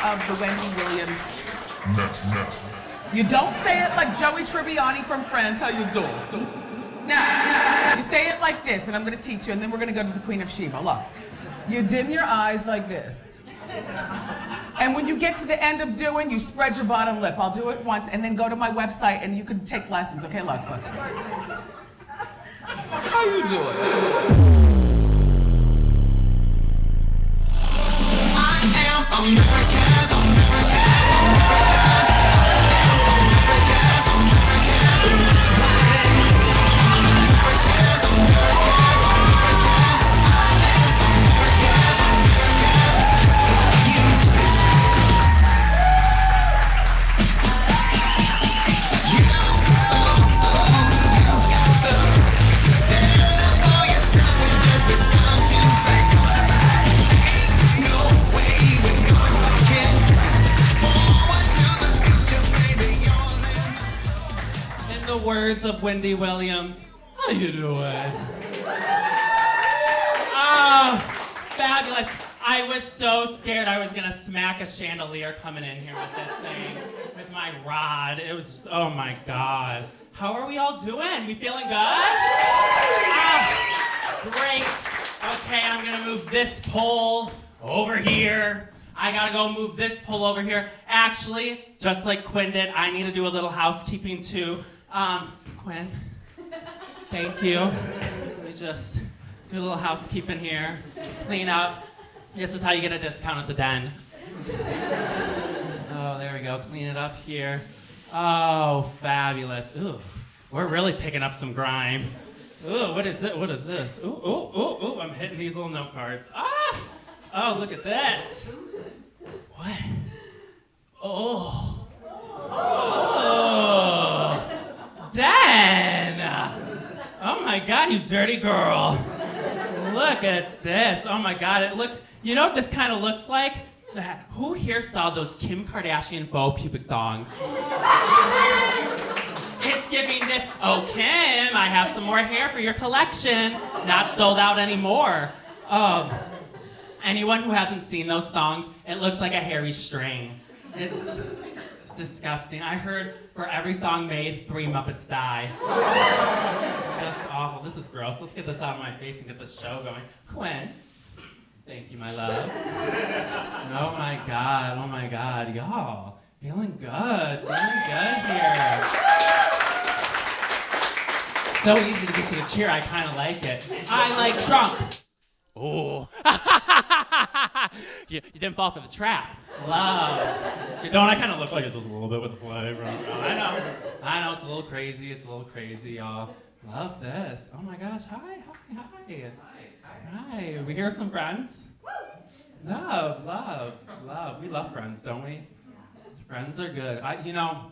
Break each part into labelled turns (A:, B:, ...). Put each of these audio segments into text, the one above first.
A: of the Wendy Williams mess. You don't say it like Joey Tribbiani from Friends, how you doing? Now, you say it like this, and I'm gonna teach you, and then we're gonna go to the Queen of Sheba. Look, you dim your eyes like this. And when you get to the end of doing, you spread your bottom lip. I'll do it once, and then go to my website, and you can take lessons, okay? Look. How you doing?
B: I am American.
C: Words of Wendy Williams. How you doing? Oh, fabulous. I was so scared I was gonna smack a chandelier coming in here with this thing, with my rod. It was just, oh my God. How are we all doing? We feeling good? Great. Okay, I'm gonna move this pole over here. I gotta go move this pole over here. Actually, just like Quinn did, I need to do a little housekeeping too. Quinn, thank you. Let me just do a little housekeeping here. Clean up. This is how you get a discount at the Den. Oh, there we go. Clean it up here. Oh, fabulous. Ooh, we're really picking up some grime. Ooh, what is it? What is this? Ooh, I'm hitting these little note cards. Ah! Oh, look at this. What? Oh. Oh. Dan! Oh my God, you dirty girl. Look at this. Oh my God, it looks, you know what this kind of looks like? Who here saw those Kim Kardashian faux pubic thongs? It's giving this, oh Kim, I have some more hair for your collection. Not sold out anymore. Anyone who hasn't seen those thongs, it looks like a hairy string. It's disgusting. I heard for every thong made, 3 Muppets die. Just awful. This is gross. Let's get this out of my face and get this show going. Quinn. Thank you, my love. Oh my God, y'all. Feeling good here. So easy to get you to cheer, I kind of like it. I like Trump. Oh. you didn't fall for the trap. Love. Don't I kind of look like it just a little bit with the flavor? I know, it's a little crazy, y'all. Love this. Oh my gosh, hi. Hi, we hear some friends? Love. We love friends, don't we? Friends are good. I'm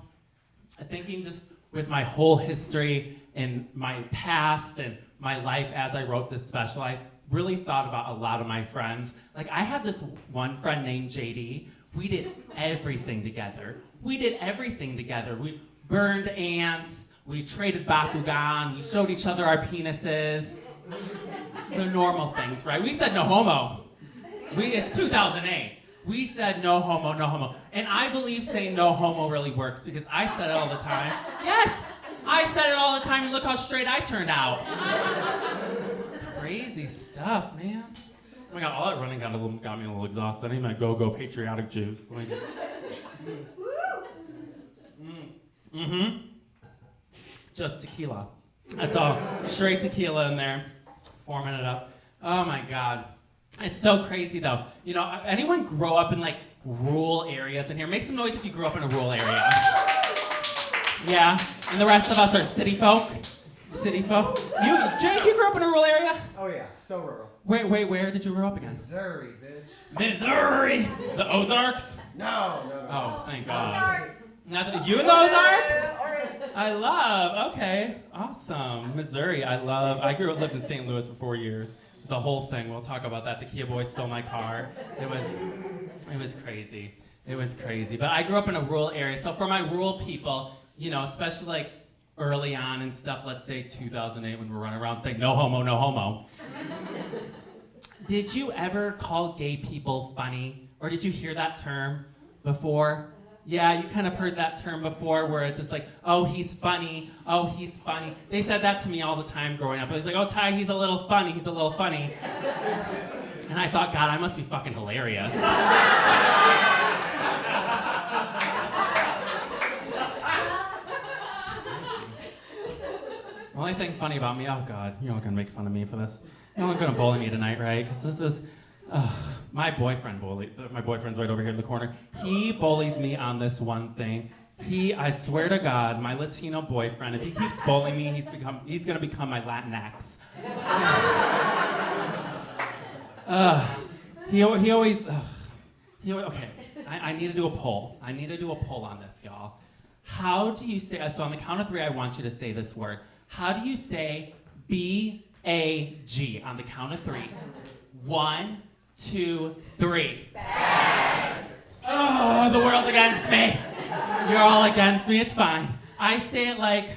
C: thinking just with my whole history and my past and my life as I wrote this special, I really thought about a lot of my friends. Like, I had this one friend named JD. We did everything together. We burned ants, we traded Bakugan, we showed each other our penises. The normal things, right? We said no homo. It's 2008. We said no homo. And I believe saying no homo really works because I said it all the time. Yes, I said it all the time and look how straight I turned out. Crazy stuff, man. Oh my God, all that running got me a little exhausted. I need my go-go patriotic juice. Let me just... Just tequila. That's all. Straight tequila in there. Forming it up. Oh my God. It's so crazy though. Anyone grow up in like rural areas in here? Make some noise if you grew up in a rural area. Yeah? And the rest of us are city folk? Jake, you grew up in a rural area?
D: Oh yeah, so rural.
C: Where did you grow up again?
D: Missouri, bitch.
C: Missouri! The Ozarks?
D: No.
C: Oh, thank God. You in the Ozarks? Okay, awesome. Missouri, I lived in St. Louis for 4 years. It's a whole thing. We'll talk about that. The Kia boy stole my car. It was crazy. But I grew up in a rural area. So for my rural people, especially like early on and stuff, let's say 2008 when we're running around saying no homo. Did you ever call gay people funny? Or did you hear that term? before? Yeah, you kind of heard that term before where it's just like, oh, he's funny. Oh, he's funny. They said that to me all the time growing up. It was like, oh, Ty, he's a little funny. He's a little funny. And I thought, God, I must be fucking hilarious. The only thing funny about me, oh God, you're all gonna make fun of me for this. You're all gonna bully me tonight, right? Because this is, my boyfriend's right over here in the corner. He bullies me on this one thing. I swear to God, my Latino boyfriend, if he keeps bullying me, he's gonna become my Latinx. Okay, I need to do a poll. I need to do a poll on this, y'all. How do you say, so on the count of 3, I want you to say this word. How do you say B-A-G on the count of 3? 1, 2, 3. Bag. Oh, the world's against me. You're all against me, it's fine. I say it like,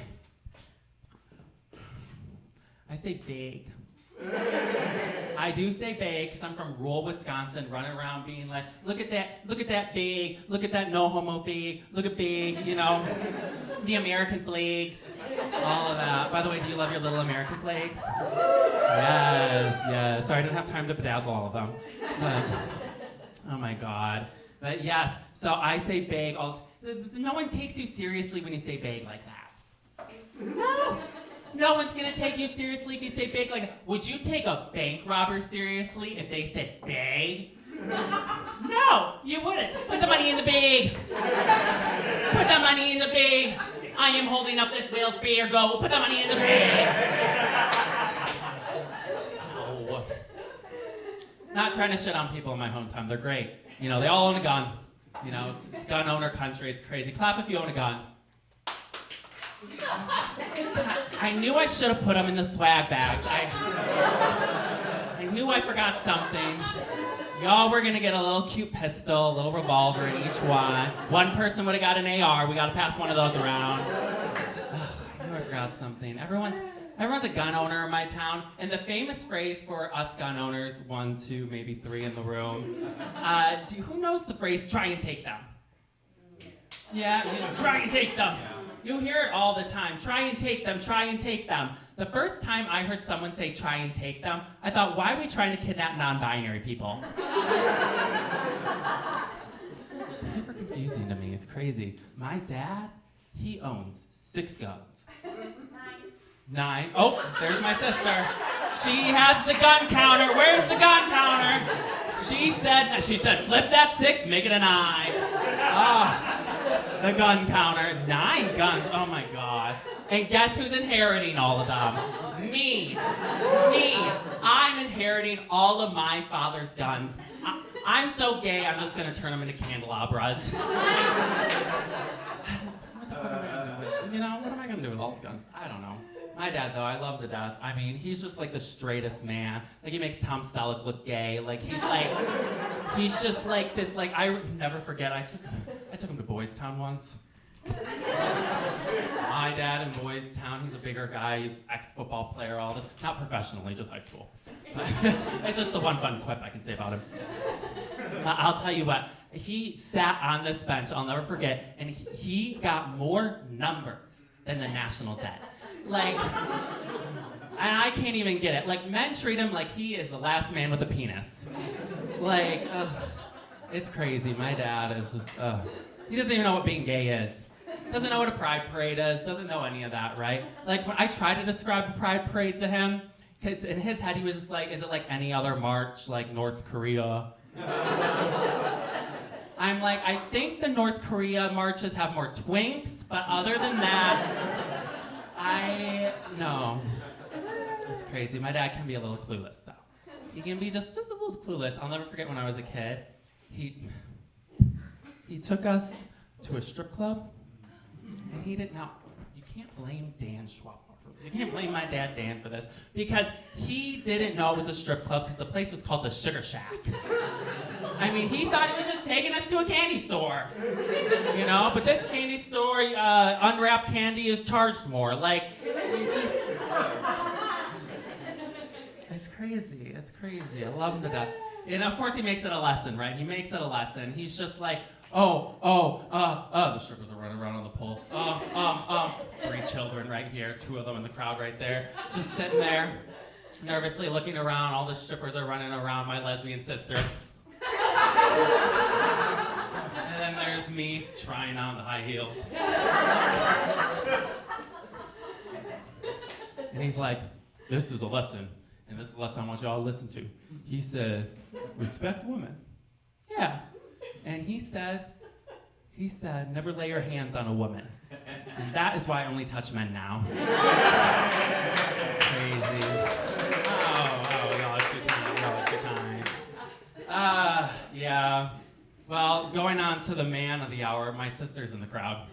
C: I say big. I do say big because I'm from rural Wisconsin, running around being like, look at that big, look at that no homo big, look at big, you know, the American flag, all of that. By the way, do you love your little American flags? Yes. Sorry, I didn't have time to bedazzle all of them. But, oh my God. But yes, so I say big. No one takes you seriously when you say big like that. No one's gonna take you seriously if you say big like that. Would you take a bank robber seriously if they said big? No, you wouldn't. Put the money in the bag. Put the money in the bag. I am holding up this whale's beer. Go, put the money in the bag. No. Not trying to shit on people in my hometown. They're great. You know, they all own a gun. You know, it's gun owner country. It's crazy. Clap if you own a gun. I knew I should have put them in the swag bags. I knew I forgot something. Y'all were gonna get a little cute pistol, a little revolver in each one. One person would have got an AR. We gotta pass one of those around. I knew I forgot something. Everyone's a gun owner in my town, and the famous phrase for us gun owners, 1, 2, maybe 3 in the room. Who knows the phrase, try and take them? Yeah, you know, try and take them. You hear it all the time. Try and take them, try and take them. The first time I heard someone say try and take them, I thought, why are we trying to kidnap non-binary people? Super confusing to me, it's crazy. My dad, he owns 6 guns. 9. Oh, there's my sister. She has the gun counter. Where's the gun counter? She said, flip that 6, make it a 9. Oh. The gun counter, 9 guns, oh my God. And guess who's inheriting all of them? Me. I'm inheriting all of my father's guns. I'm so gay, I'm just gonna turn them into candelabras. What the fuck am I gonna do with, you know, what am I gonna do with all the guns? I don't know. My dad, though, I love to death. I mean, he's just like the straightest man. Like, he makes Tom Selleck look gay. Like, he's just like this, like, I never forget, I took him to Boys Town once. My dad in Boys Town, he's a bigger guy, he's ex-football player, all this. Not professionally, just high school. It's just the one fun quip I can say about him. I'll tell you what, he sat on this bench, I'll never forget, and he got more numbers than the national debt. Like, and I can't even get it. Like, men treat him like he is the last man with a penis. Like, it's crazy. My dad is just, he doesn't even know what being gay is. Doesn't know what a pride parade is. Doesn't know any of that, right? Like, when I try to describe a pride parade to him, because in his head he was just like, is it like any other march, like North Korea? I'm like, I think the North Korea marches have more twinks, but other than that, no. It's crazy. My dad can be a little clueless, though. He can be just a little clueless. I'll never forget when I was a kid. He took us to a strip club, and he didn't know. You can't blame Dan Schwab. You can't blame my dad, Dan, for this, because he didn't know it was a strip club because the place was called the Sugar Shack. I mean, he thought he was just taking us to a candy store, you know? But this candy store, unwrapped candy is charged more. Like, it's crazy. It's crazy. I love him to death. And of course he makes it a lesson, right? He makes it a lesson. He's just like, the strippers are running around on the pole. 3 children right here, 2 of them in the crowd right there, just sitting there, nervously looking around. All the strippers are running around my lesbian sister. And then there's me trying on the high heels. And he's like, this is a lesson, and this is the lesson I want y'all to listen to. He said, respect women. Yeah. And he said, never lay your hands on a woman. And that is why I only touch men now. Crazy. Y'all are too kind, y'all are too kind. Yeah. Well, going on to the man of the hour, my sister's in the crowd.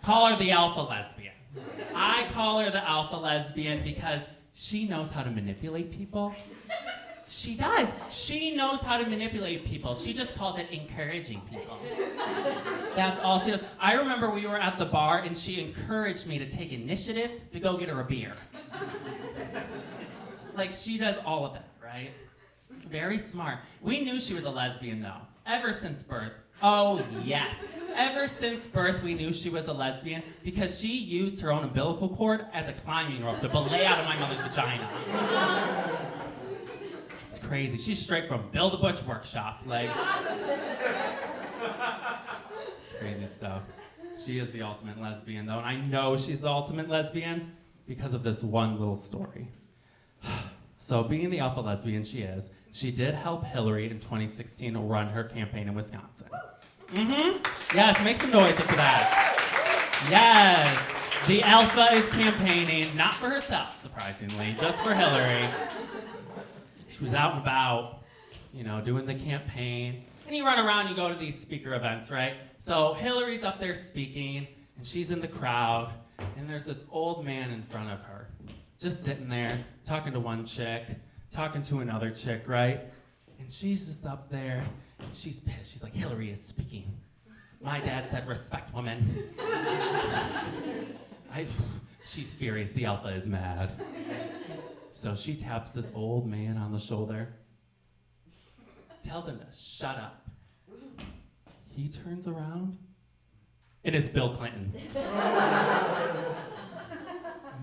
C: Call her the alpha lesbian. I call her the alpha lesbian because she knows how to manipulate people. She does. She knows how to manipulate people. She just calls it encouraging people. That's all she does. I remember we were at the bar and she encouraged me to take initiative to go get her a beer. Like, she does all of that, right? Very smart. We knew she was a lesbian though, ever since birth. Oh yes. Ever since birth, we knew she was a lesbian because she used her own umbilical cord as a climbing rope to belay out of my mother's vagina. It's crazy. She's straight from Bill the Butch workshop. Like, crazy stuff. She is the ultimate lesbian though, and I know she's the ultimate lesbian because of this one little story. So being the alpha lesbian she is, she did help Hillary in 2016 run her campaign in Wisconsin. Yes, make some noise for that. Yes, the alpha is campaigning, not for herself, surprisingly, just for Hillary. She was out and about, doing the campaign. And you run around, you go to these speaker events, right? So Hillary's up there speaking, and she's in the crowd, and there's this old man in front of her, just sitting there, talking to one chick, talking to another chick, right? And she's just up there, and she's pissed. She's like, Hillary is speaking. My dad said, respect women. She's furious. The alpha is mad. So she taps this old man on the shoulder, tells him to shut up. He turns around, and it's Bill Clinton.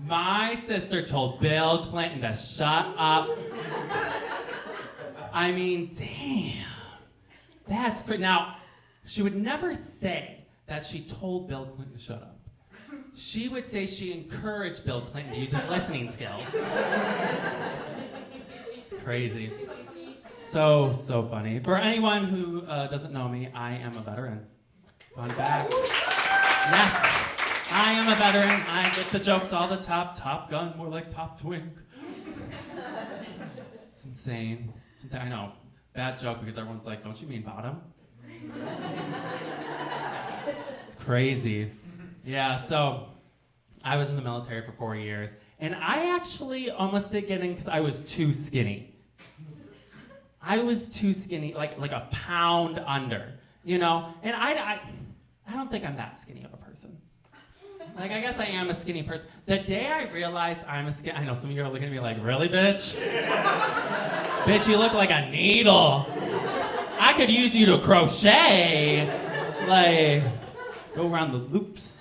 C: My sister told Bill Clinton to shut up. I mean, damn. That's great. Now, she would never say that she told Bill Clinton to shut up. She would say she encouraged Bill Clinton to use his listening skills. It's crazy. So funny. For anyone who doesn't know me, I am a veteran. Fun fact. Yes. I am a veteran. I get the jokes all the time. Top Gun, more like Top Twink. It's insane. I know. Bad joke because everyone's like, don't you mean bottom? It's crazy. Yeah, so I was in the military for 4 years, and I actually almost did get in because I was too skinny. I was too skinny, like a pound under, And I don't think I'm that skinny of a person. Like, I guess I am a skinny person. The day I realized I'm a skinny, I know some of you are looking at me like, really, bitch? Bitch, you look like a needle. I could use you to crochet. Like, go around those loops.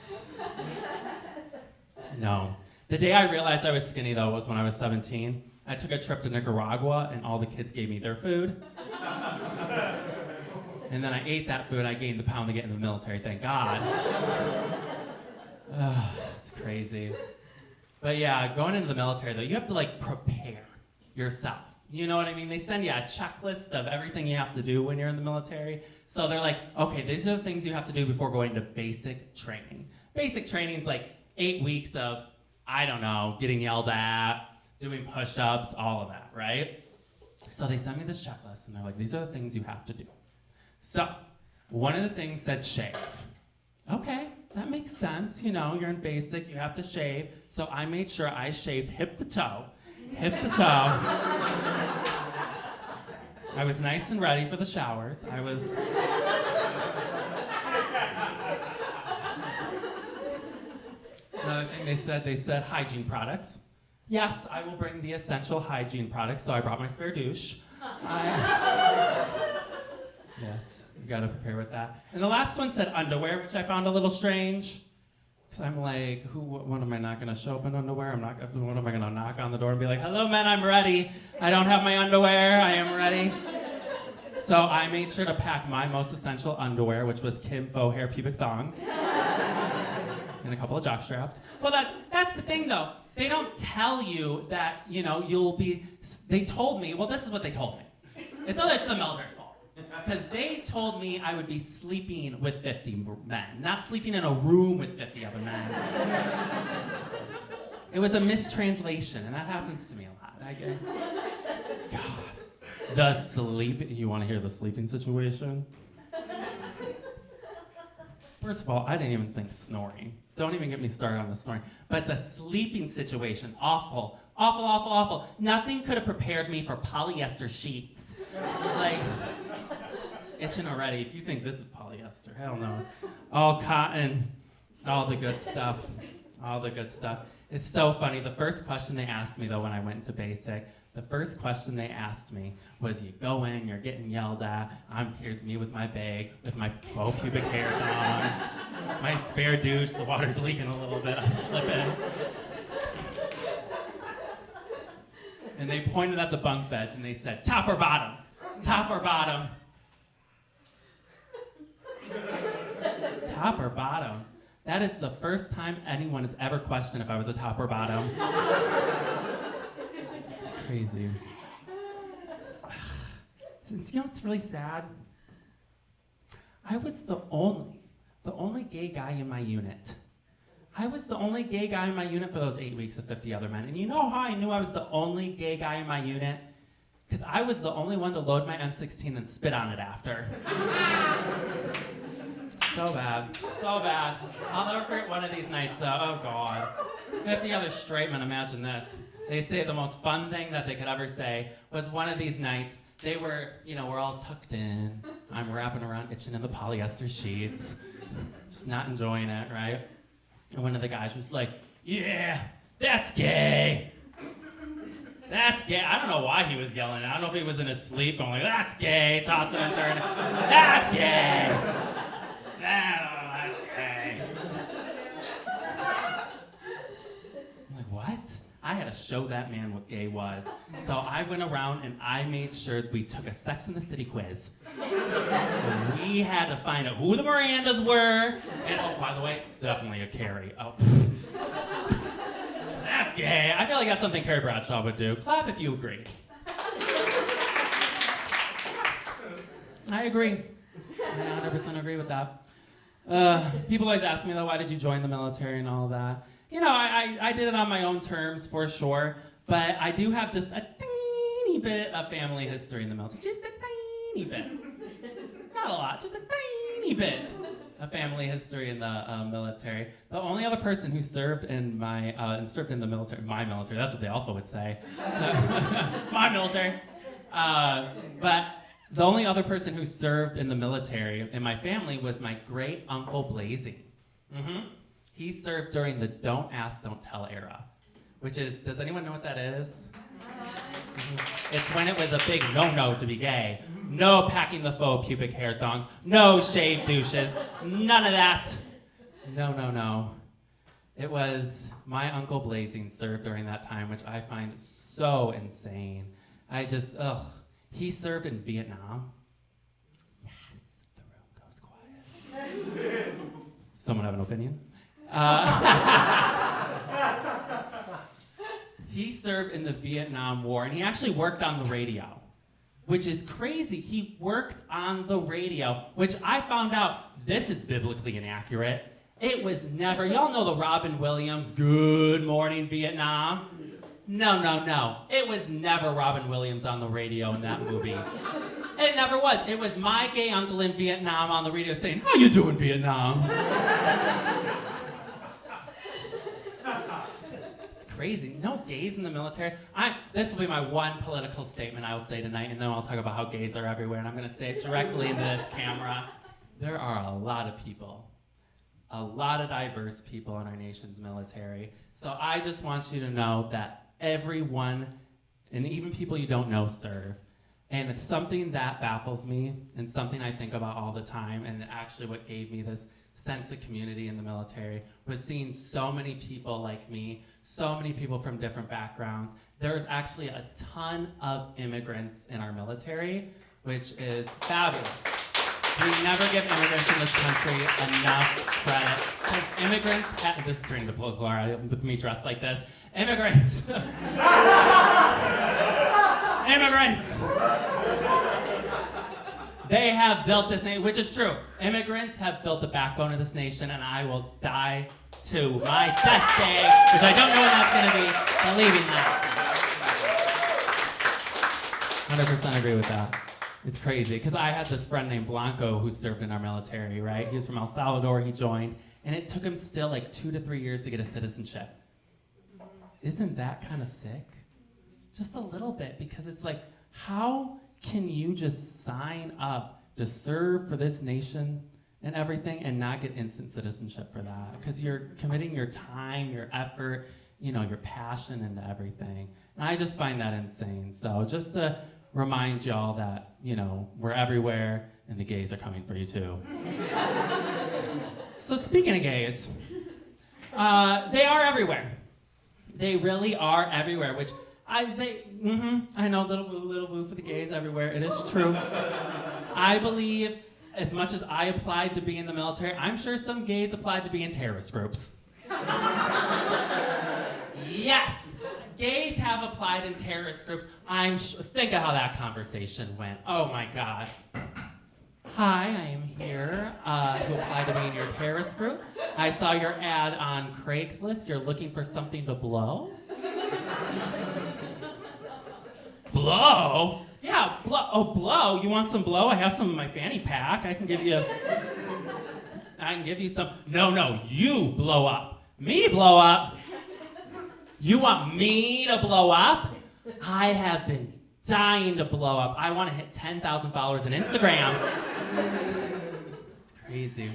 C: No. The day I realized I was skinny, though, was when I was 17. I took a trip to Nicaragua, and all the kids gave me their food. And then I ate that food, I gained the pound to get in the military, thank God. It's crazy. But yeah, going into the military, though, you have to, prepare yourself. You know what I mean? They send you a checklist of everything you have to do when you're in the military. So they're like, okay, these are the things you have to do before going to basic training. Basic training is 8 weeks of, I don't know, getting yelled at, doing push-ups, all of that, right? So they sent me this checklist, and they're like, these are the things you have to do. So one of the things said shave. Okay, that makes sense. You're in basic, you have to shave. So I made sure I shaved hip to toe. I was nice and ready for the showers. Another thing they said hygiene products. Yes, I will bring the essential hygiene products, so I brought my spare douche. Yes, you gotta prepare with that. And the last one said underwear, which I found a little strange. Because I'm like, what am I not gonna show up in underwear? What am I gonna knock on the door and be like, hello men, I'm ready. I don't have my underwear, I am ready. So I made sure to pack my most essential underwear, which was Kim faux hair pubic thongs. And a couple of jock straps. Well, that's the thing though. They don't tell you that, they told me, well, this is what they told me. It's the military's fault. Because they told me I would be sleeping with 50 men, not sleeping in a room with 50 other men. It was a mistranslation, and that happens to me a lot. God. You want to hear the sleeping situation? First of all, I didn't even think snoring. Don't even get me started on the snoring. But the sleeping situation, awful. Awful, awful, awful. Nothing could have prepared me for polyester sheets. Like, itching already. If you think this is polyester, hell no. All cotton, all the good stuff. All the good stuff. It's so funny. The first question they asked me, though, when I went into basic, the first question they asked me was, you go in, you're getting yelled at. Here's me with my bag, with my faux pubic hair thongs, my spare douche, the water's leaking a little bit, I'm slipping. And they pointed at the bunk beds and they said, top or bottom? Top or bottom? Top or bottom? That is the first time anyone has ever questioned if I was a top or bottom. It's crazy. You know what's really sad? I was the only gay guy in my unit. I was the only gay guy in my unit for those 8 weeks of 50 other men. And you know how I knew I was the only gay guy in my unit? Because I was the only one to load my M16 and spit on it after. So bad, so bad. I'll never forget one of these nights though, oh God. 50 other straight men, imagine this. They say the most fun thing that they could ever say was one of these nights, they were, we're all tucked in. I'm wrapping around, itching in the polyester sheets. Just not enjoying it, right? And one of the guys was like, yeah, that's gay. That's gay. I don't know why he was yelling. I don't know if he was in his sleep going like, that's gay, tossing and turning. That's gay. That's gay. I'm like, what? I had to show that man what gay was. So I went around and I made sure we took a Sex and the City quiz. And we had to find out who the Mirandas were. And oh, by the way, definitely a Carrie. Oh, that's gay. I feel like that's something Carrie Bradshaw would do. Clap if you agree. I agree. I 100% agree with that. People always ask me, though, why did you join the military and all that? I did it on my own terms, for sure, but I do have just a tiny bit of family history in the military. Just a tiny bit. Not a lot, just a tiny bit of family history in the military. The only other person who served in my military, that's what they also would say. My military. But the only other person who served in the military in my family was my great uncle Blasing. Mm-hmm. He served during the Don't Ask, Don't Tell era, which is, does anyone know what that is? Mm-hmm. It's when it was a big no-no to be gay. No packing the faux pubic hair thongs, no shaved douches, none of that. No. It was my uncle Blasing served during that time, which I find so insane. He served in Vietnam. Yes, the room goes quiet. Someone have an opinion? He served in the Vietnam War, and he actually worked on the radio, which is crazy. He worked on the radio, which I found out, this is biblically inaccurate. It was never, y'all know the Robin Williams, Good Morning Vietnam? No. It was never Robin Williams on the radio in that movie. It never was. It was my gay uncle in Vietnam on the radio saying, how you doing, Vietnam? It's crazy. No gays in the military. This will be my one political statement I will say tonight, and then I'll talk about how gays are everywhere, and I'm going to say it directly into this camera. There are a lot of people, a lot of diverse people in our nation's military. So I just want you to know that everyone, and even people you don't know, serve. And it's something that baffles me and something I think about all the time, and actually what gave me this sense of community in the military was seeing so many people like me, so many people from different backgrounds. There's actually a ton of immigrants in our military, which is fabulous. We never give immigrants in this country enough credit. Because immigrants, this is turning to political with me dressed like this. Immigrants. Immigrants. They have built this nation, which is true. Immigrants have built the backbone of this nation, and I will die to my death day, which I don't know when that's going to be, believing that. 100% agree with that. It's crazy, because I had this friend named Blanco who served in our military, right? He was from El Salvador, he joined, and it took him still like 2 to 3 years to get a citizenship. Isn't that kind of sick? Just a little bit, because it's like, how can you just sign up to serve for this nation and everything and not get instant citizenship for that? Because you're committing your time, your effort, you know, your passion into everything. And I just find that insane. So just to remind y'all that, you know, we're everywhere and the gays are coming for you too. So speaking of gays, they are everywhere. They really are everywhere, which I know, little boo for the gays everywhere. It is true. I believe, as much as I applied to be in the military, I'm sure some gays applied to be in terrorist groups. Yes, gays have applied in terrorist groups. Think of how that conversation went. Oh my God. Hi, I am here to apply to be in your terrorist group. I saw your ad on Craigslist. You're looking for something to blow? Blow? Yeah, blow. Oh, blow. You want some blow? I have some in my fanny pack. I can give you some. No, you blow up. Me blow up? You want me to blow up? I have been dying to blow up. I want to hit 10,000 followers on Instagram. It's crazy.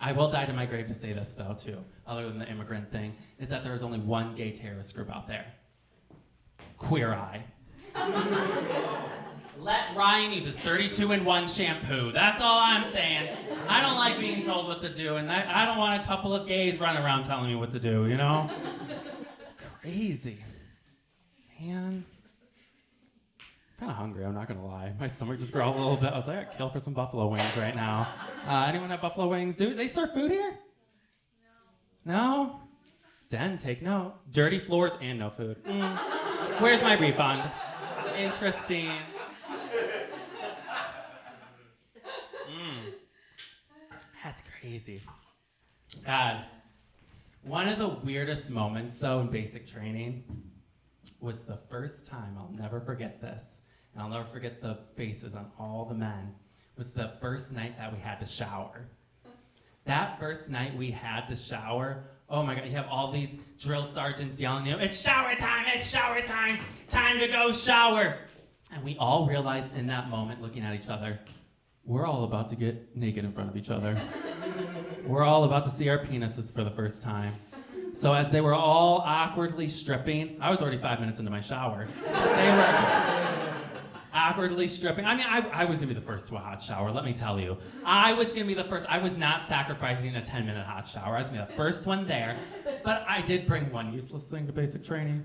C: I will die to my grave to say this, though, too, other than the immigrant thing, is that there is only one gay terrorist group out there. Queer Eye. Let Ryan use his 32-in-1 shampoo. That's all I'm saying. I don't like being told what to do, and I don't want a couple of gays running around telling me what to do, you know? Crazy. Man. I'm kind of hungry, I'm not going to lie. My stomach just growled a little bit. I was like, I'd kill for some buffalo wings right now. Anyone have buffalo wings? Do they serve food here? No? Den, take note. Dirty floors and no food. Where's my refund? Interesting. That's crazy. God, one of the weirdest moments, though, in basic training was the first time, I'll never forget this, and I'll never forget the faces on all the men, was the first night that we had to shower. That first night we had to shower, oh my God, you have all these drill sergeants yelling at you, it's shower time, time to go shower. And we all realized in that moment, looking at each other, we're all about to get naked in front of each other. We're all about to see our penises for the first time. So as they were all awkwardly stripping, I was already 5 minutes into my shower. They were awkwardly stripping. I mean, I was gonna be the first to a hot shower, let me tell you. I was gonna be the first. I was not sacrificing a 10-minute hot shower. I was gonna be the first one there. But I did bring one useless thing to basic training.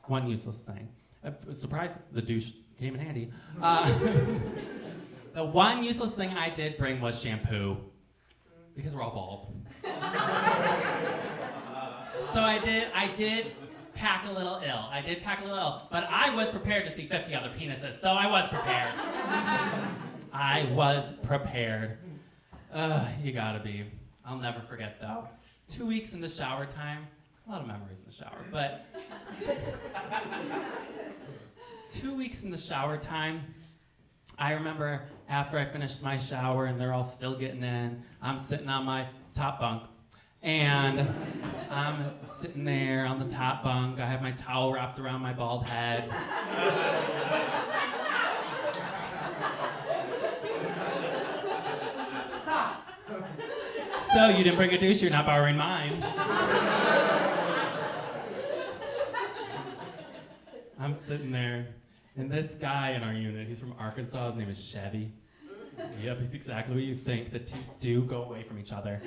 C: One useless thing. I was surprised the douche came in handy. The one useless thing I did bring was shampoo, because we're all bald. So I did pack a little ill. But I was prepared to see 50 other penises, so I was prepared. I was prepared. You gotta be. I'll never forget, though. 2 weeks in the shower time. A lot of memories in the shower, but 2 weeks in the shower time. I remember after I finished my shower and they're all still getting in, I'm sitting on my top bunk. And I'm sitting there on the top bunk. I have my towel wrapped around my bald head. So you didn't bring a douche, you're not borrowing mine. I'm sitting there, and this guy in our unit, he's from Arkansas, his name is Chevy. Yep, he's exactly what you think. The two do go away from each other.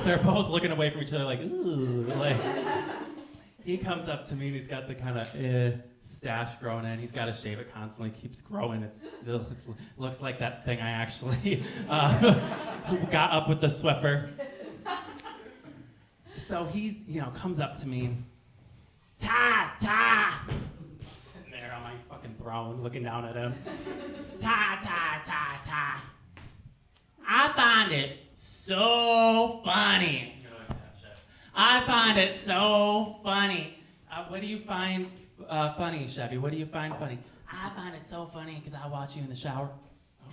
C: They're both looking away from each other like, ooh. Like, he comes up to me and he's got the kind of stash growing in. He's got to shave it constantly, keeps growing. It looks like that thing I actually got up with the Swiffer. So he's, comes up to me. Ta! Sitting there on my fucking throne, looking down at him. Ta! I find it so funny. I find it so funny. What do you find funny, Chevy? What do you find funny? I find it so funny because I watch you in the shower.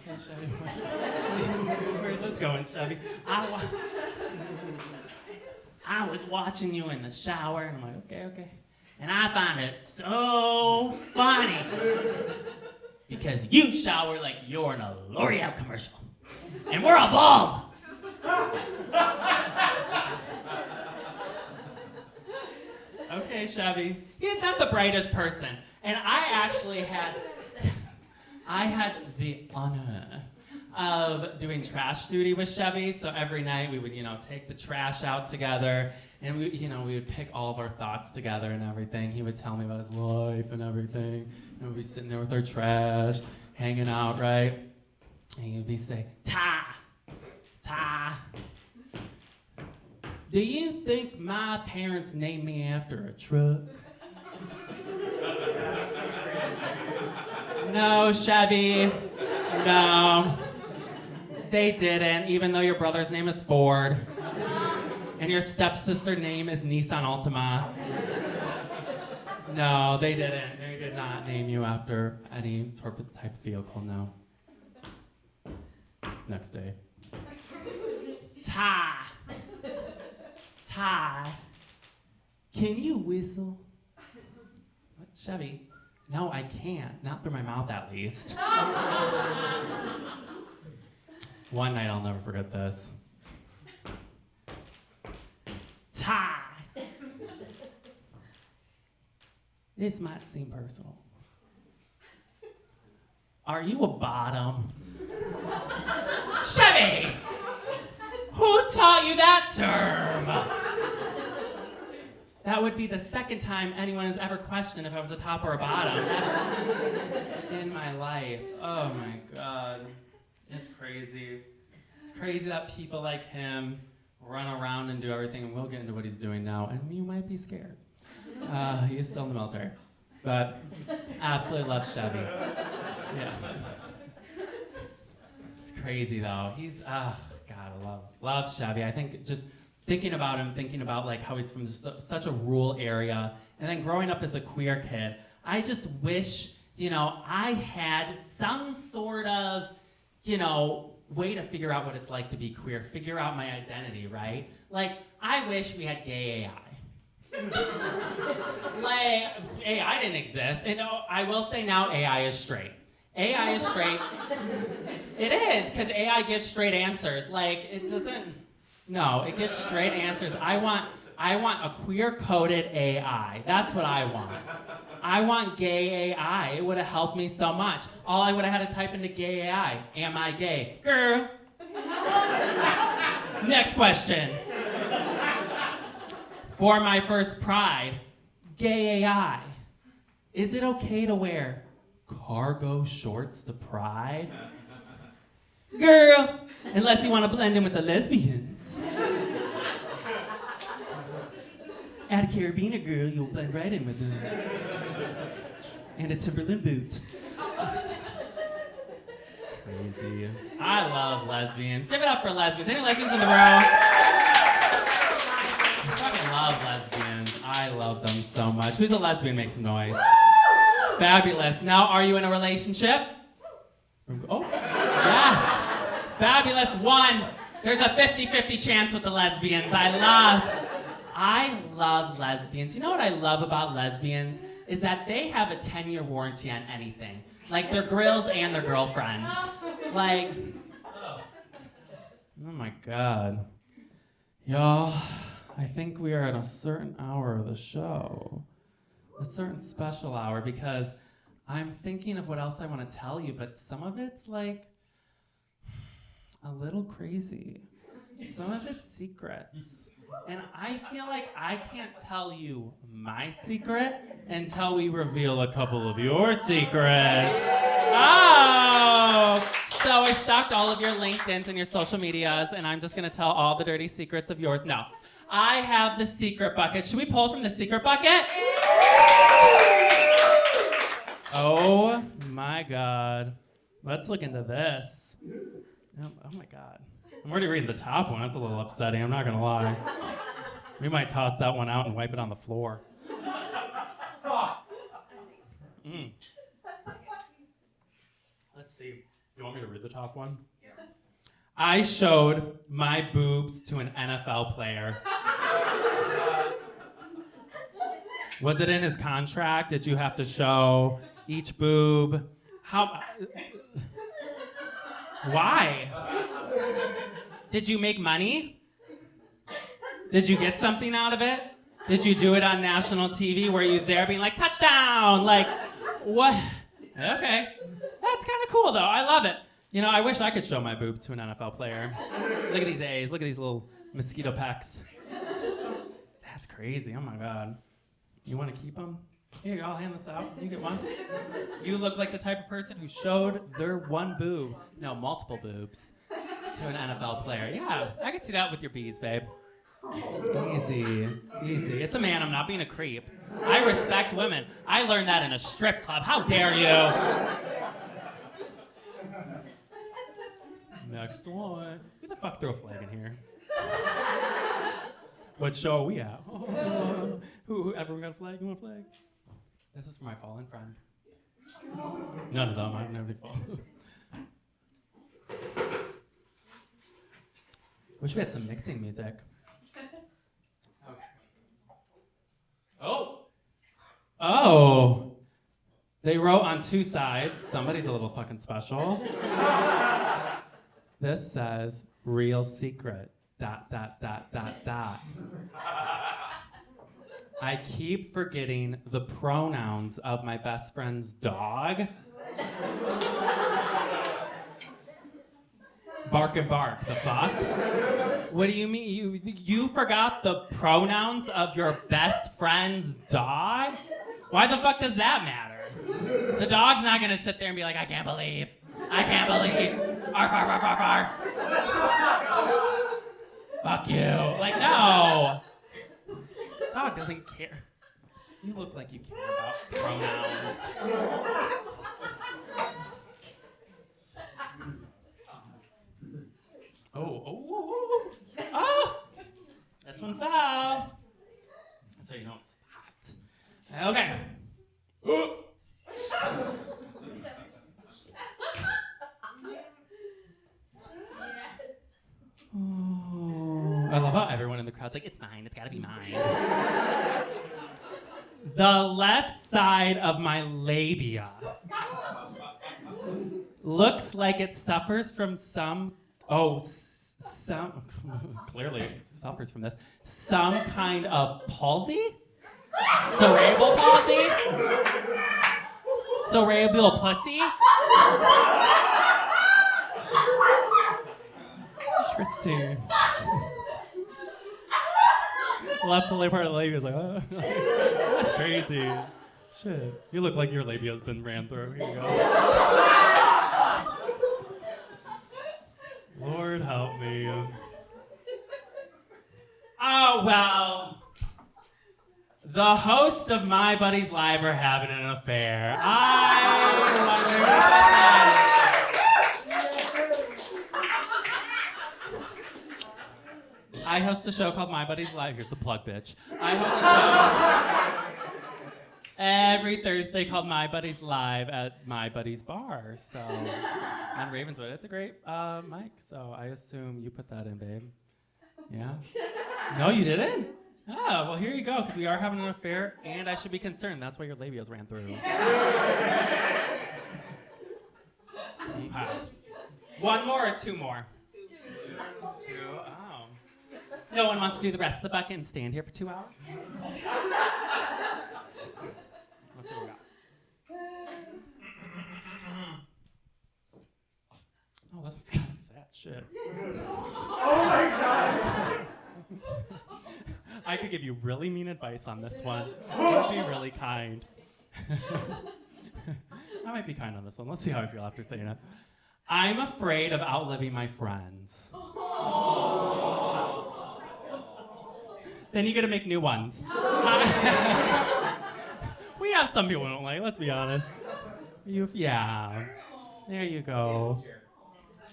C: Okay, Chevy. Where's this going, Chevy? I was watching you in the shower, and I'm like, okay. And I find it so funny because you shower like you're in a L'Oreal commercial, and we're all bald. Okay, Chevy. He's not the brightest person, and I actually had the honor of doing trash duty with Chevy. So every night we would, take the trash out together, and we would pick all of our thoughts together and everything. He would tell me about his life and everything, and we'd be sitting there with our trash, hanging out, right? And he'd be saying, Ta! Do you think my parents named me after a truck? No, Chevy. No. They didn't, even though your brother's name is Ford. And your stepsister's name is Nissan Altima. No, they didn't. They did not name you after any sort of type of vehicle, no. Next day. Ty, can you whistle? What, Chevy? No, I can't. Not through my mouth, at least. One night, I'll never forget this. Ty! This might seem personal. Are you a bottom? Chevy! Who taught you that term? That would be the second time anyone has ever questioned if I was a top or a bottom in my life. Oh my God. It's crazy. It's crazy that people like him run around and do everything, and we'll get into what he's doing now, and you might be scared. He is still in the military. But absolutely love Chevy. Yeah. It's crazy though. He's, God, I love Chevy. I think just thinking about him, thinking about like how he's from such a rural area, and then growing up as a queer kid, I just wish, I had some sort of, way to figure out what it's like to be queer, figure out my identity, right? Like, I wish we had gay AI. Like, AI didn't exist, and I will say now AI is straight. AI is straight. It is, because AI gives straight answers. Like, it doesn't, no, it gives straight answers. I want a queer-coded AI. That's what I want. I want gay AI. It would have helped me so much. All I would have had to type into gay AI. Am I gay? Girl. Next question. For my first Pride, gay AI. Is it okay to wear cargo shorts to Pride? Girl. Unless you want to blend in with the lesbians. Add a carabiner, girl, you'll blend right in with them. And a Timberland boot. Crazy. I love lesbians. Give it up for lesbians. Any lesbians in the room? I fucking love lesbians. I love them so much. Who's a lesbian? Make some noise. Fabulous. Now, are you in a relationship? Oh, yes. Fabulous. One. There's a 50-50 chance with the lesbians. I love lesbians. You know what I love about lesbians? Is that they have a 10-year warranty on anything. Like their grills and their girlfriends. Like, oh my God. Y'all, I think we are at a certain hour of the show a certain special hour because I'm thinking of what else I want to tell you, but some of it's like a little crazy. Some of it's secrets. And I feel like I can't tell you my secret until we reveal a couple of your secrets. Oh! So I stalked all of your LinkedIns and your social medias, and I'm just gonna tell all the dirty secrets of yours. No. I have the secret bucket. Should we pull from the secret bucket? Oh my God. Let's look into this. Oh my God. I'm already reading the top one. That's a little upsetting. I'm not gonna lie. We might toss that one out and wipe it on the floor. Let's see. You want me to read the top one? Yeah. I showed my boobs to an NFL player. Was it in his contract? Did you have to show each boob? How? Why? Did you make money? Did you get something out of it? Did you do it on national TV? Were you there being like, touchdown? Like, what? Okay. That's kind of cool, though. I love it. You know, I wish I could show my boobs to an NFL player. Look at these A's. Look at these little mosquito pecs. That's crazy. Oh, my God. You want to keep them? Here, I'll hand this out. You get one. You look like the type of person who showed their one boob, no, multiple boobs, to an NFL player. Yeah, I could see that with your bees, babe. Easy, easy. It's a man. I'm not being a creep. I respect women. I learned that in a strip club. How dare you? Next one. Who the fuck threw a flag in here? What show are we at? Oh, who? Everyone got a flag? You want a flag? This is for my fallen friend. None of them. I've never fallen. Wish we had some mixing music. Okay. Oh! They wrote on two sides. Somebody's a little fucking special. This says, real secret. ... I keep forgetting the pronouns of my best friend's dog. Bark and bark, the fuck? What do you mean? You forgot the pronouns of your best friend's dog? Why the fuck does that matter? The dog's not gonna sit there and be like, I can't believe. Arf, arf, arf, arf, arf. Fuck you. Like, no. Dog doesn't care. You look like you care about pronouns. Oh. This one fell. That's how you know it's hot. Okay. I love how everyone in the crowd's like, it's mine, it's gotta be mine. The left side of my labia looks like it suffers from clearly it suffers from this, some kind of palsy? Cerebral palsy? Cerebral pussy? Interesting. Left the part of the labia is like, oh, that's crazy. Shit. You look like your labia's been ran through. Here you go. Lord help me. Oh, well. The host of My Buddies Live are having an affair. I wonder what that is. I host a show called My Buddies Live. Here's the plug, bitch. I host a show every Thursday called My Buddies Live at My Buddies Bar. So, on Ravenswood. It's a great mic, so I assume you put that in, babe. Yeah? No, you didn't? Oh, well, here you go, because we are having an affair, and I should be concerned. That's why your labias ran through. Okay. One more or two more? Two. Oh. No one wants to do the rest of the bucket and stand here for 2 hours? Let's see what we got. Oh, this was kind of sad shit. Oh my god! I could give you really mean advice on this one. I'd be really kind. I might be kind on this one. Let's see how I feel after saying it. I'm afraid of outliving my friends. Then you gotta make new ones. We have some people who don't like, let's be honest. Yeah. There you go.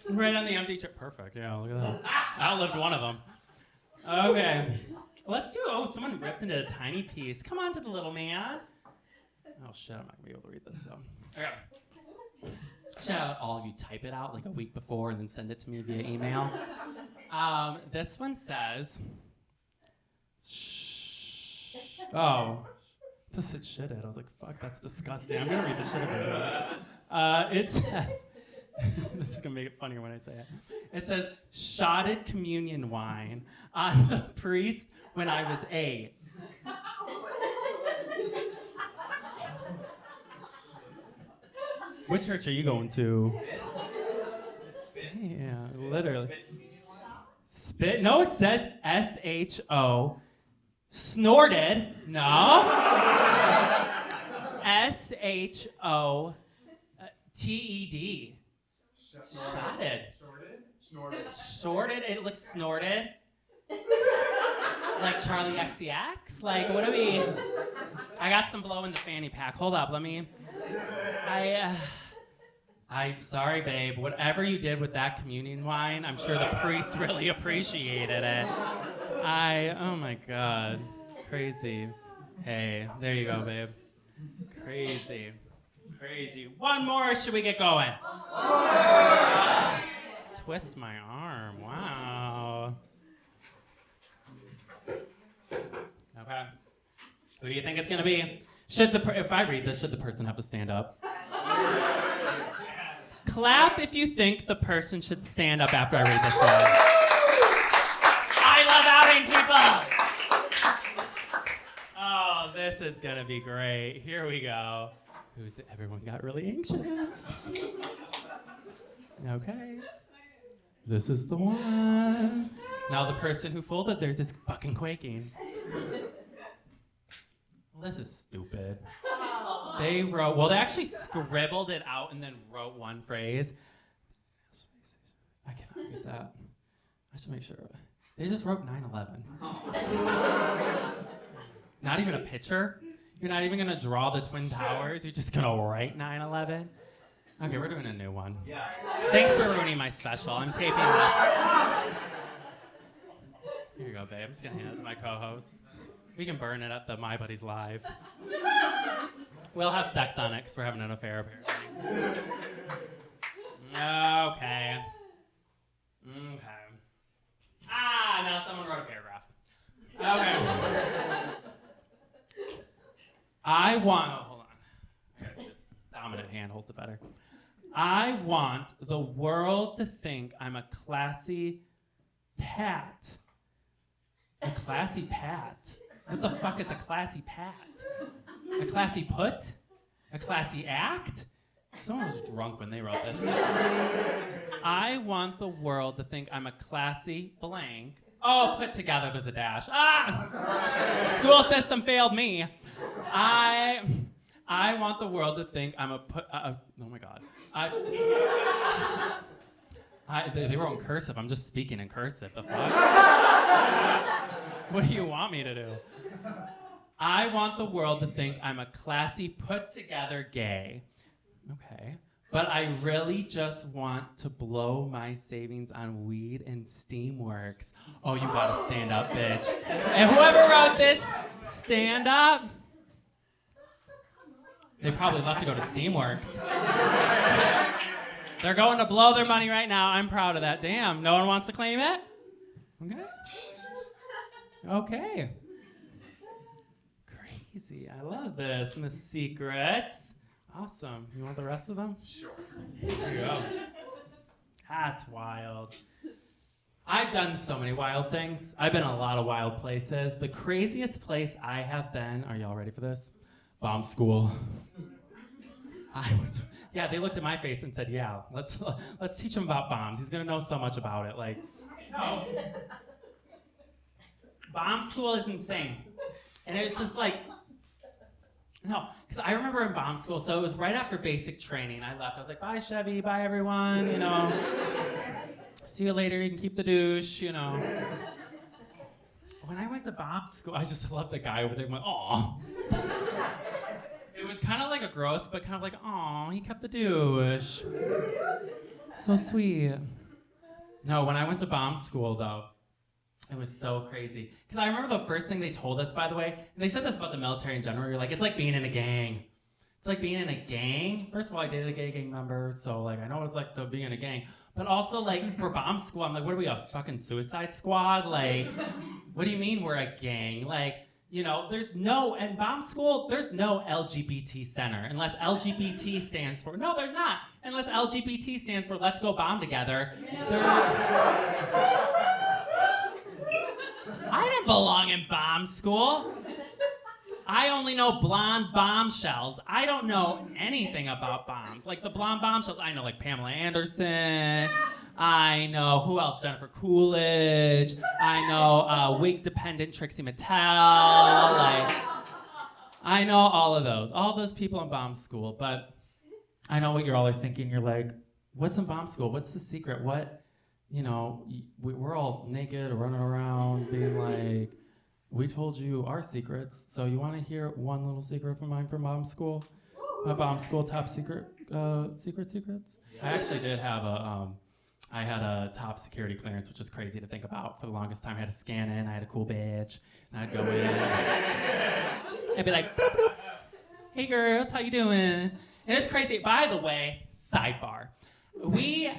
C: Right on the empty chair. Perfect, yeah, look at that. I outlived one of them. Okay. Let's do, someone ripped into a tiny piece. Come on to the little man. Oh shit, I'm not gonna be able to read this though. Okay. Should all of you type it out like a week before and then send it to me via email. This one says, oh, this said shit it. I was like, fuck, that's disgusting. I'm gonna read the shit version. It says, this is gonna make it funnier when I say it. It says, shotted communion wine on the priest when I was 8. What church are you going to? Yeah, literally. Spit? No, it says S-H-O. Snorted? No. S-H-O-T-E-D. Shotted. Shorted? It looks snorted. Like Charlie XCX? Like, what do we... I got some blow in the fanny pack. Hold up, let me... I'm sorry, babe. Whatever you did with that communion wine, I'm sure the priest really appreciated it. Oh my God. Crazy. Hey, there you go, babe. Crazy. Crazy. One more, or should we get going? Twist my arm. Wow. Okay. Who do you think it's gonna be? If I read this, should the person have to stand up? Clap if you think the person should stand up after I read this one. I love outing people! Oh, this is gonna be great. Here we go. Who's it? Everyone got really anxious. Okay. This is the one. Now the person who folded theirs is fucking quaking. Well, this is stupid. They actually scribbled it out and then wrote one phrase. I cannot read that. I should make sure. They just wrote 9/11. Not even a picture? You're not even gonna draw the Twin Towers? You're just gonna write 9/11? Okay, we're doing a new one. Yeah. Thanks for ruining my special. I'm taping this. Here you go, babe. I'm just gonna hand it to my co-host. We can burn it at the My Buddies Live. We'll have sex on it because we're having an affair, apparently. Okay. Now someone wrote a paragraph. Okay. Hold on. Okay, this dominant hand holds it better. I want the world to think I'm a classy Pat. A classy Pat? What the fuck is a classy Pat? A classy put? A classy act? Someone was drunk when they wrote this. I want the world to think I'm a classy blank. Oh, put together, there's a dash. School system failed me. I want the world to think I'm a oh my God. They wrote in cursive. I'm just speaking in cursive. The fuck? What do you want me to do? I want the world to think I'm a classy, put-together gay. Okay. But I really just want to blow my savings on weed and Steamworks. Oh, you gotta stand up, bitch. And whoever wrote this, stand up. They probably left to go to Steamworks. They're going to blow their money right now. I'm proud of that. Damn, no one wants to claim it? Okay. Okay. Crazy. I love this. Miss Secrets. Awesome. You want the rest of them? Sure. There you go. That's wild. I've done so many wild things. I've been in a lot of wild places. The craziest place I have been, are y'all ready for this? bomb school. Yeah, they looked at my face and said, yeah, let's teach him about bombs. He's gonna know so much about it. Like, no. Bomb school is insane. And it was just like, no, because I remember in bomb school, so it was right after basic training. I left. I was like, bye, Chevy, bye, everyone, you know. See you later, you can keep the douche, you know. When I went to bomb school, I just loved the guy over there. I'm like, aw. It was kind of like a gross, but kind of like, aw, he kept the douche. So sweet. No, when I went to bomb school, though, it was so crazy. Because I remember the first thing they told us, by the way, and they said this about the military in general, you're like, it's like being in a gang. It's like being in a gang. First of all, I dated a gay gang member, so like I know what it's like to be in a gang. But also like for bomb school, I'm like, what are we, a fucking suicide squad? Like, what do you mean we're a gang? Like, you know, in bomb school, there's no LGBT center unless LGBT stands for, no, there's not. Unless LGBT stands for let's go bomb together. I didn't belong in bomb school. I only know blonde bombshells. I don't know anything about bombs. Like the blonde bombshells, I know like Pamela Anderson. I know, who else? Jennifer Coolidge. I know wig-dependent Trixie Mattel. Like, I know all of those people in bomb school. But I know what you're all thinking. You're like, what's in bomb school? What's the secret? What, you know, we're all naked, running around, being like, we told you our secrets, so you want to hear one little secret from mine from bomb school? My bomb school top secrets? I actually did have I had a top security clearance, which is crazy to think about. For the longest time, I had to scan in, I had a cool badge, and I'd go in. I'd be like, bloop, bloop. Hey girls, how you doing? And it's crazy. By the way, sidebar. You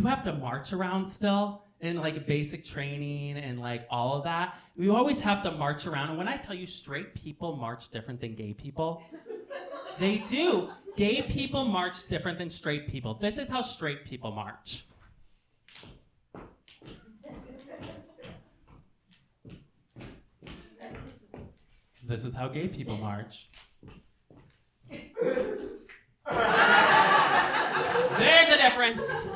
C: have to march around still in like basic training and like all of that. We always have to march around. And when I tell you straight people march different than gay people, they do. Gay people march different than straight people. This is how straight people march. This is how gay people march. There's a difference.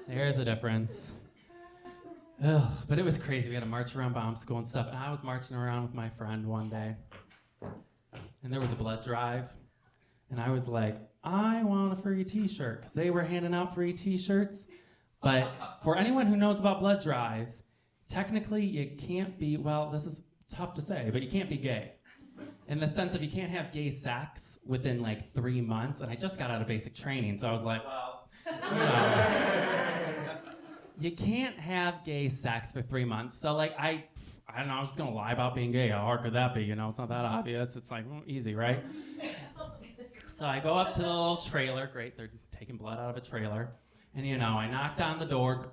C: There's a difference. Ugh, but it was crazy. We had to march around bomb school and stuff. And I was marching around with my friend one day. And there was a blood drive. And I was like, I want a free t-shirt. Because they were handing out free t-shirts. But for anyone who knows about blood drives, technically you can't be, well, this is tough to say, but you can't be gay. In the sense of you can't have gay sex within like 3 months. And I just got out of basic training. So I was like, well, you know. You can't have gay sex for 3 months. So like, I don't know, I'm just gonna lie about being gay. How hard could that be? You know, it's not that obvious. It's like, easy, right? So I go up to the little trailer. Great, they're taking blood out of a trailer. And you know, I knocked on the door.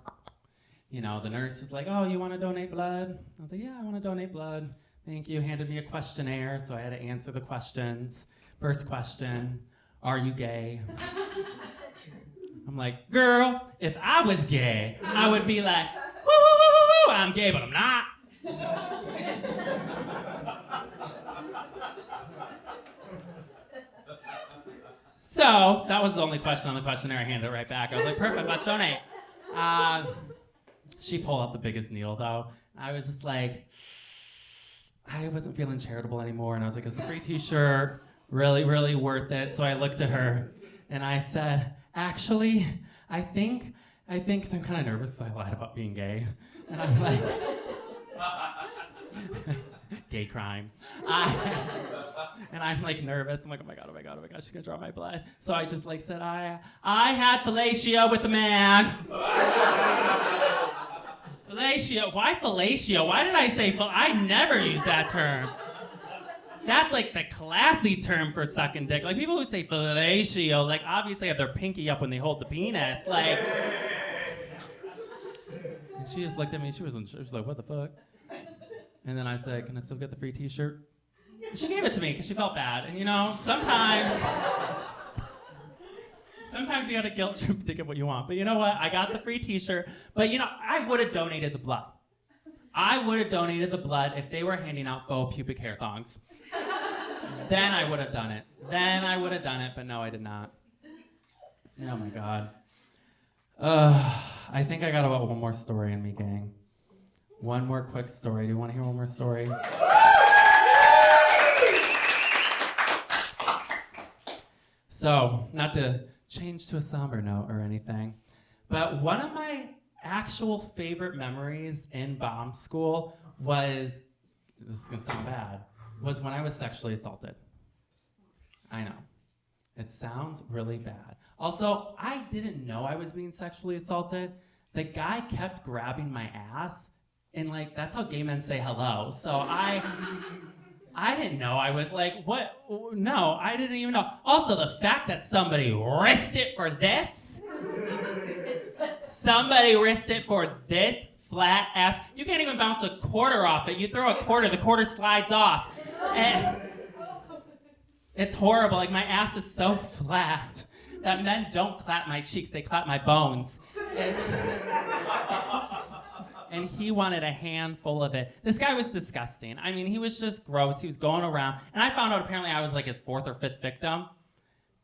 C: You know, the nurse is like, oh, you wanna donate blood? I was like, yeah, I wanna donate blood. Thank you. Handed me a questionnaire, so I had to answer the questions. First question, are you gay? I'm like, girl, if I was gay, I would be like, woo, woo, woo, woo, woo, I'm gay, but I'm not. So that was the only question on the questionnaire. I handed it right back. I was like, perfect, let's donate. She pulled out the biggest needle, though. I was just like, I wasn't feeling charitable anymore, and I was like, it's a free t-shirt, really, really worth it. So I looked at her, and I said, actually, I think, because I'm kind of nervous, so I lied about being gay. And I'm like, gay crime. And I'm like nervous. I'm like, oh my God, she's gonna draw my blood. So I just like said, I had fellatio with a man. Fellatio, why fellatio? Why did I say I never use that term. That's like the classy term for sucking dick. Like people who say fellatio, like obviously have their pinky up when they hold the penis. Like, and she just looked at me. She was like, what the fuck? And then I said, can I still get the free t-shirt? And she gave it to me because she felt bad. And you know, sometimes you gotta guilt trip to get what you want. But you know what? I got the free t-shirt. But you know, I would have donated the blood. I would have donated the blood if they were handing out faux pubic hair thongs. Then I would have done it. But no, I did not. Oh my God. I think I got about one more story in me, gang. One more quick story. Do you want to hear one more story? So, not to change to a somber note or anything, but one of my actual favorite memories in bomb school was, this is gonna sound bad, was when I was sexually assaulted. I know. It sounds really bad. Also, I didn't know I was being sexually assaulted. The guy kept grabbing my ass, and like, that's how gay men say hello. So I didn't know. I was like, what? No, I didn't even know. Also, the fact that somebody risked it for this, flat ass, you can't even bounce a quarter off it. You throw a quarter, the quarter slides off. And it's horrible. Like, my ass is so flat that men don't clap my cheeks, they clap my bones. And he wanted a handful of it. This guy was disgusting. I mean, he was just gross. He was going around. And I found out apparently I was like his 4th or 5th victim.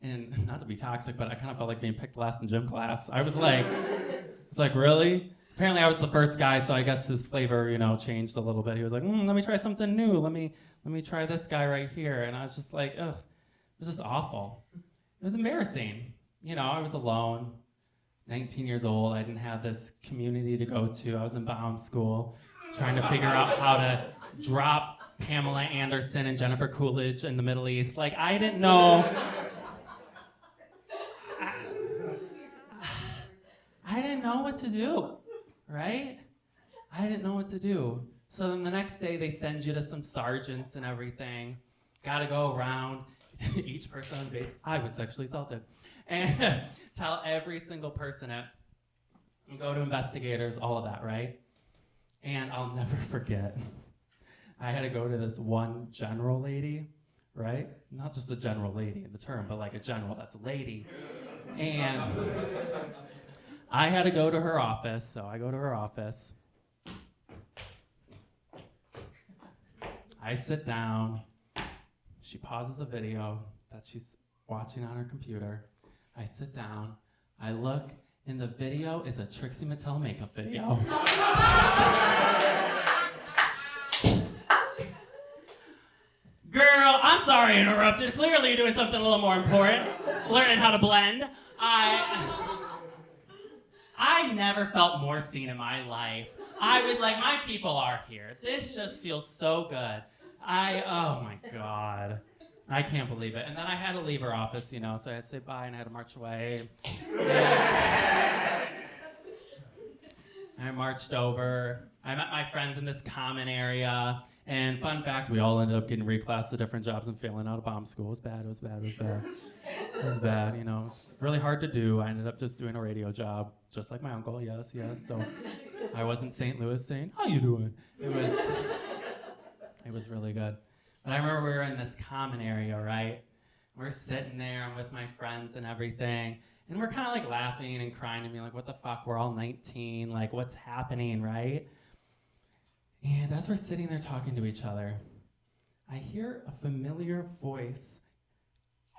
C: And not to be toxic, but I kind of felt like being picked last in gym class. I was like, really? Apparently I was the first guy, so I guess his flavor, changed a little bit. He was like, let me try something new. Let me try this guy right here. And I was just like, ugh, it was just awful. It was embarrassing. I was alone, 19 years old. I didn't have this community to go to. I was in bomb school, trying to figure out how to drop Pamela Anderson and Jennifer Coolidge in the Middle East. Like, I didn't know. I didn't know what to do, right? I didn't know what to do. So then the next day they send you to some sergeants and everything. Gotta go around each person on base. I was sexually assaulted. And tell every single person it. And go to investigators, all of that, right? And I'll never forget. I had to go to this one general lady, right? Not just a general lady in the term, but like a general that's a lady. And I had to go to her office, so I go to her office. I sit down. She pauses a video that she's watching on her computer. I sit down. I look, and the video is a Trixie Mattel makeup video. Girl, I'm sorry I interrupted. Clearly you're doing something a little more important. Learning how to blend. I never felt more seen in my life. I was like, my people are here. This just feels so good. Oh my God. I can't believe it. And then I had to leave her office, so I had to say bye and I had to march away. I marched over. I met my friends in this common area. And fun fact, we all ended up getting reclassed to different jobs and failing out of bomb school. It was bad. It was bad. It's really hard to do. I ended up just doing a radio job, just like my uncle. Yes. So I wasn't St. Louis saying, how you doing? It was really good. But I remember we were in this common area, right? We're sitting there, I'm with my friends and everything. And we're kind of like laughing and crying and being like, what the fuck, we're all 19, like what's happening, right? And as we're sitting there talking to each other, I hear a familiar voice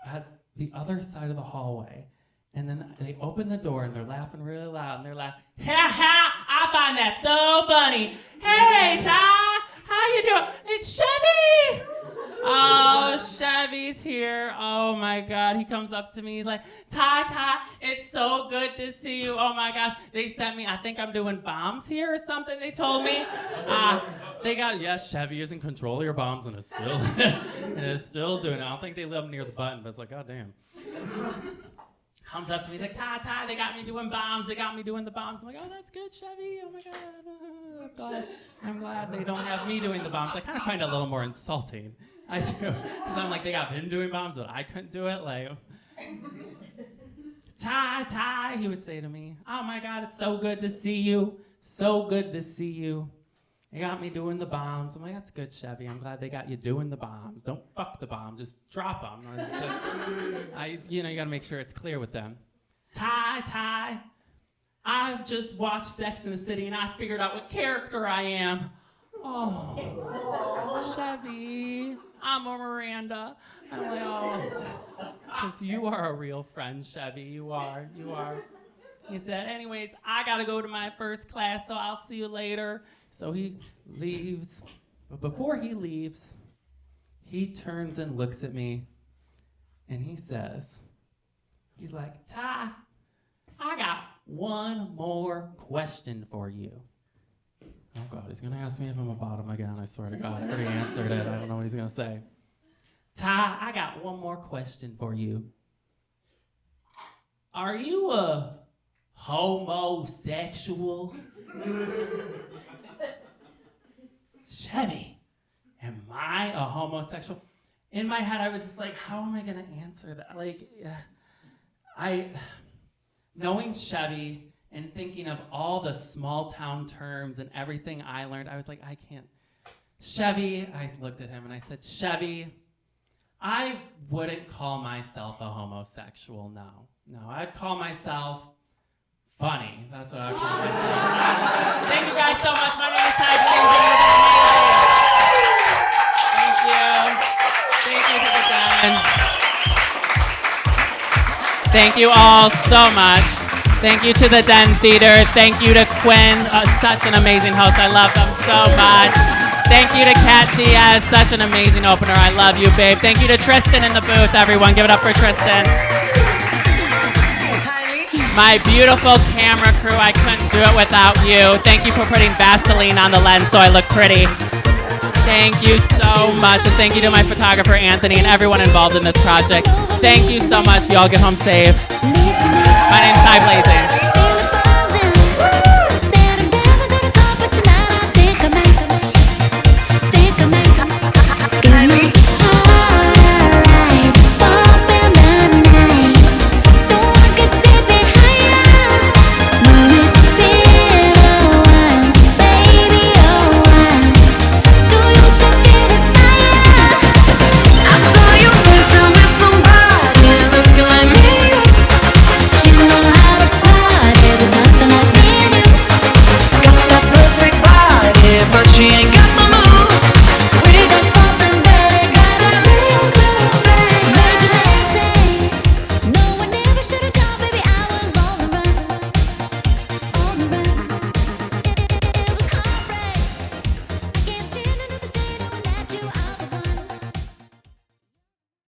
C: at the other side of the hallway. And then they open the door and they're laughing really loud and they're like, ha ha, I find that so funny. Hey, Ty, how you doing? It's Chevy. Oh, Chevy's here. Oh my God. He comes up to me. He's like, Ty, it's so good to see you. Oh my gosh. They sent me, I think I'm doing bombs here or something, they told me. Yes, Chevy is in control of your bombs and it's still doing it. I don't think they live near the button, but it's like, God damn. Comes up to me, he's like, Ty, they got me doing bombs. They got me doing the bombs. I'm like, oh, that's good, Chevy. Oh my God. I'm glad they don't have me doing the bombs. I kind of find it a little more insulting. I do. Because I'm like, they got him doing bombs, but I couldn't do it. Like, Ty, he would say to me, oh my God, it's so good to see you. So good to see you. They got me doing the bombs. I'm like, that's good, Chevy. I'm glad they got you doing the bombs. Don't fuck the bomb, just drop them. You gotta make sure it's clear with them. Ty, I've just watched Sex and the City and I figured out what character I am. oh, Chevy, I'm a Miranda. I'm like, oh, because you are a real friend, Chevy. You are. He said, anyways, I gotta go to my first class, so I'll see you later. So he leaves. But before he leaves, he turns and looks at me, and he says, he's like, Ty, I got one more question for you. Oh God, he's gonna ask me if I'm a bottom again. I swear to God, I already answered it. I don't know what he's gonna say. Ty, I got one more question for you. Are you a homosexual? Chevy, am I a homosexual? In my head, I was just like, how am I gonna answer that? Like, knowing Chevy and thinking of all the small town terms and everything I learned, I was like, I can't. Chevy, I looked at him and I said, Chevy, I wouldn't call myself a homosexual, no. No, I'd call myself funny. That's what I would call myself. Thank you guys so much. My name is Ty Blasing. Thank you. Thank you to the den. Thank you all so much. Thank you to the Den Theater. Thank you to Quinn, such an amazing host. I love them so much. Thank you to Kat Diaz, such an amazing opener. I love you, babe. Thank you to Tristan in the booth, everyone. Give it up for Tristan. My beautiful camera crew, I couldn't do it without you. Thank you for putting Vaseline on the lens so I look pretty. Thank you so much. And thank you to my photographer, Anthony, and everyone involved in this project. Thank you so much. Y'all get home safe. My name's Ty Blasing.